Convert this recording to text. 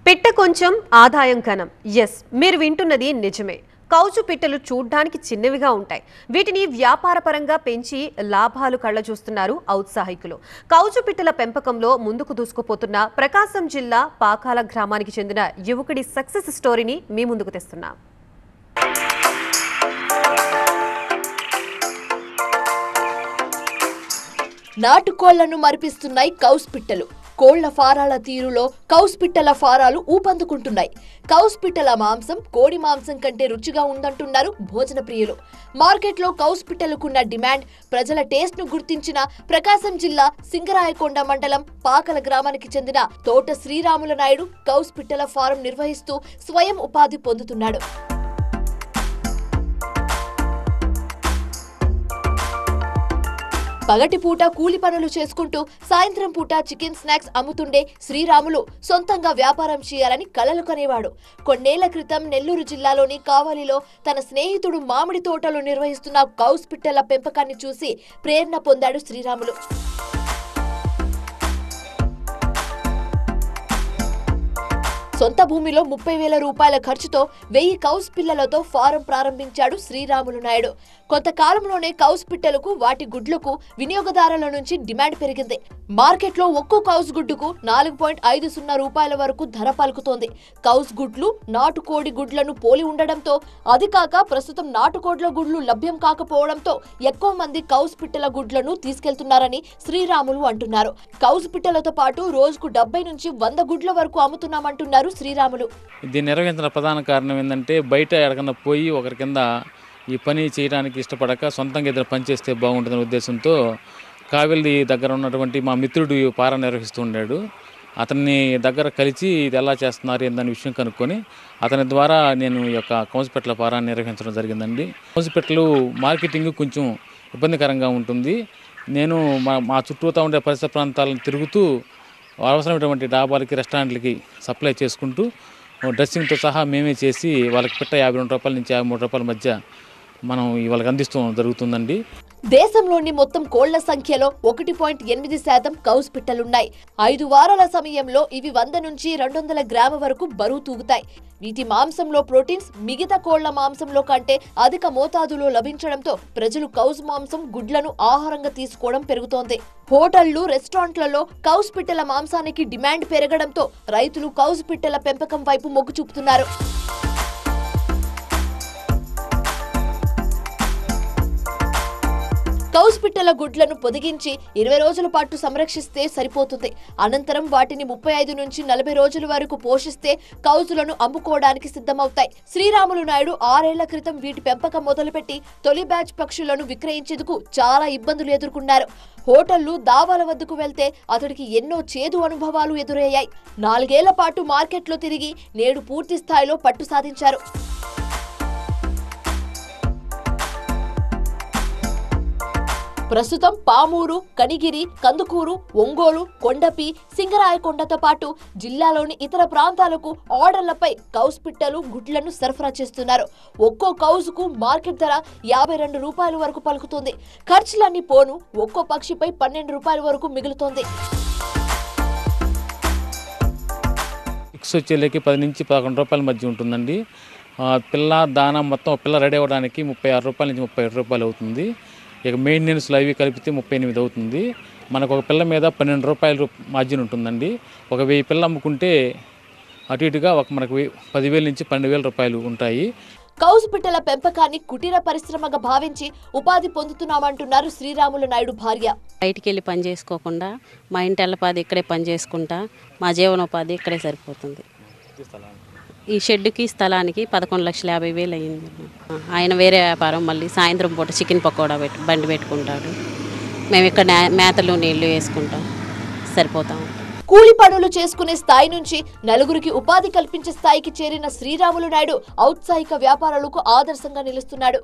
పిట్ట కొంచెం ఆదాయం కనం. ఎస్, మీరు వింటున్నది నిజమే. కౌజు పిట్టలు చూడ్డానికి చిన్నవిగా ఉంటాయి. వీటిని వ్యాపారపరంగా పెంచి లాభాలు కళ్ళ చూస్తున్నారు ఔత్సాహికులు. కౌజు పిట్టల పెంపకంలో ముందుకు దూసుకుపోతున్న ప్రకాశం జిల్లా పాకాల గ్రామానికి చెందిన యువకుడి సక్సెస్ స్టోరీని మీ ముందుకు తెస్తున్నాం. నాటుకోళ్లను మరిపిస్తున్నాయి కౌస్ పిట్టలు. కోళ్ల ఫారాల తీరులో కౌస్ పిట్టల ఫారాలు ఊపందుకుంటున్నాయి. కౌస్ పిట్టల మాంసం కోడి మాంసం కంటే రుచిగా ఉందంటున్నారు భోజన ప్రియులు. మార్కెట్లో కౌస్ పిట్టలకున్న డిమాండ్, ప్రజల టేస్ట్ ను గుర్తించిన ప్రకాశం జిల్లా సింగరాయకొండ మండలం పాకల గ్రామానికి చెందిన తోట శ్రీరాములు నాయుడు కౌస్ పిట్టల ఫారం నిర్వహిస్తూ స్వయం ఉపాధి పొందుతున్నాడు. పగటి పూట కూలి పనులు చేసుకుంటూ సాయంత్రం పూట చికెన్ స్నాక్స్ అమ్ముతుండే శ్రీరాములు సొంతంగా వ్యాపారం చేయాలని కలలు కనేవాడు. కొన్నేళ్ల క్రితం నెల్లూరు జిల్లాలోని కావలిలో తన స్నేహితుడు మామిడి తోటలు నిర్వహిస్తున్న కౌస్ పిట్టల పెంపకాన్ని చూసి ప్రేరణ పొందాడు శ్రీరాములు. సొంత భూమిలో 30,000 రూపాయల ఖర్చుతో 1000 కౌస్ పిల్లలతో ఫారం ప్రారంభించాడు శ్రీరాములు నాయుడు. కొంతకాలంలోనే కౌస్ పిట్టలకు వాటి గుడ్లకు వినియోగదారుల నుంచి డిమాండ్ పెరిగింది. మార్కెట్లో ఒక్కో కౌస్ గుడ్డుకు 4.50 రూపాయల వరకు ధర పలుకుతోంది. కౌస్ గుడ్లు నాటుకోడి గుడ్లను పోలి ఉండడంతో, అది కాక ప్రస్తుతం నాటుకోడ్ల గుడ్లు లభ్యం కాకపోవడంతో ఎక్కువ మంది కౌస్ పిట్టల గుడ్లను తీసుకెళ్తున్నారని శ్రీరాములు అంటున్నారు. కౌస్ పిట్టలతో పాటు రోజుకు 70 నుంచి 100 గుడ్ల వరకు అమ్ముతున్నామంటున్నారు శ్రీరాములు. దీన్ని నిర్వహించిన ప్రధాన కారణం ఏంటంటే, బయట ఎక్కడికన్నా పోయి ఒకరి కింద ఈ పని చేయడానికి ఇష్టపడక సొంతంగా ఏదైనా పని చేస్తే బాగుంటుందనే ఉద్దేశంతో కావలి దగ్గర ఉన్నటువంటి మా మిత్రుడు పార నిర్వహిస్తూ ఉన్నాడు. అతన్ని దగ్గర కలిసి ఇది ఎలా చేస్తున్నారు ఏందనే విషయం కనుక్కొని అతని ద్వారా నేను ఈ యొక్క కౌసుపెట్టల పారాన్ని నిర్వహించడం జరిగిందండి. కౌసుపెట్టలు మార్కెటింగ్ కొంచెం ఇబ్బందికరంగా ఉంటుంది. నేను మా చుట్టూతా ఉండే పరిసర ప్రాంతాలను తిరుగుతూ అవసరమైనటువంటి డాబాలకి, రెస్టారెంట్లకి సప్లై చేసుకుంటూ డ్రెస్సింగ్తో సహా మేమే చేసి వాళ్ళకి పిట్ట 52 రూపాయల నుంచి 53 రూపాయల మధ్య మనం వాళ్ళకి అందిస్తూ జరుగుతుందండి. దేశంలోని మొత్తం కోళ్ల సంఖ్యలో 1.8% కౌస్ పిట్టలున్నాయి. 5 వారాల సమయంలో ఇవి 100 నుంచి 200 గ్రాముల వరకు బరువు తూగుతాయి. వీటి మాంసంలో ప్రోటీన్స్ మిగతా కోళ్ల మాంసంలో కంటే అధిక మోతాదులో లభించడంతో ప్రజలు కౌస్ మాంసం, గుడ్లను ఆహారంగా తీసుకోవడం పెరుగుతోంది. హోటళ్లు, రెస్టారెంట్లలో కౌస్ పిట్టల మాంసానికి డిమాండ్ పెరగడంతో రైతులు కౌస్ పిట్టల పెంపకం వైపు మొగ్గు చూపుతున్నారు. కౌస్ పిట్టల గుడ్లను పొదిగించి 20 రోజుల పాటు సంరక్షిస్తే సరిపోతుంది. అనంతరం వాటిని 35 నుంచి 40 రోజుల వరకు పోషిస్తే కౌజులను అమ్ముకోవడానికి సిద్ధమవుతాయి. శ్రీరాములు నాయుడు 6 ఏళ్ల క్రితం వీటి పెంపకం మొదలుపెట్టి తొలి బ్యాచ్ పక్షులను విక్రయించేందుకు చాలా ఇబ్బందులు ఎదుర్కొన్నారు. హోటళ్లు, దాబాల వద్దకు వెళ్తే అతడికి ఎన్నో చేదు అనుభవాలు ఎదురయ్యాయి. 4 ఏళ్ల పాటు మార్కెట్లో తిరిగి నేడు పూర్తి స్థాయిలో పట్టు సాధించారు. ప్రస్తుతం పామూరు, కనిగిరి, కందుకూరు, ఒంగోలు, కొండపి, సింగరాయకొండతో పాటు జిల్లాలోని ఇతర ప్రాంతాలకు ఆర్డర్లపై కౌస్ పిట్టలు, గుడ్లను సరఫరా చేస్తున్నారు. ఒక్కో కౌజుకు మార్కెట్ ధర 52 రూపాయల వరకు పలుకుతుంది. ఖర్చులన్నీ పోను ఒక్కో పక్షిపై 12 రూపాయల వరకు మిగులుతోంది. ఫిక్స్ వచ్చేళ్ళకి 10 నుంచి 11 రూపాయల మధ్య ఉంటుందండి. పిల్ల దానా మొత్తం పిల్ల రెడీ అవ్వడానికి 36 రూపాయల నుంచి 37 రూపాయలు అవుతుంది. ఇక మెయింటెనెన్స్లు అవి కలిపితే 38 అవుతుంది. మనకు ఒక పిల్ల మీద 12 రూపాయల మార్జిన్ ఉంటుందండి. ఒక 1000 పిల్ల అమ్ముకుంటే అటు ఇటుగా మనకు 10,000 నుంచి 12,000 రూపాయలు ఉంటాయి. కౌసు పిట్టల పెంపకాన్ని కుటీర పరిశ్రమగా భావించి ఉపాధి పొందుతున్నామంటున్నారు శ్రీరాములు నాయుడు భార్య. బయటికి వెళ్ళి పని చేసుకోకుండా మా ఇంటి ఎల్లపాది ఇక్కడే పని చేసుకుంటా మా జీవనోపాధి ఇక్కడే సరిపోతుంది. ఈ షెడ్డుకి స్థలానికి 11,50,000 అయ్యింది. ఆయన వేరే వ్యాపారం, మళ్ళీ సాయంత్రం పూట చికెన్ పకోడా బండి పెట్టుకుంటాడు. మేము ఇక్కడ మేతలు నీళ్లు వేసుకుంటాం, సరిపోతాం. కూలి పనులు చేసుకునే స్థాయి నుంచి నలుగురికి ఉపాధి కల్పించే స్థాయికి చేరిన శ్రీరాములు నాయుడు ఔత్సాహిక వ్యాపారులకు ఆదర్శంగా నిలుస్తున్నాడు.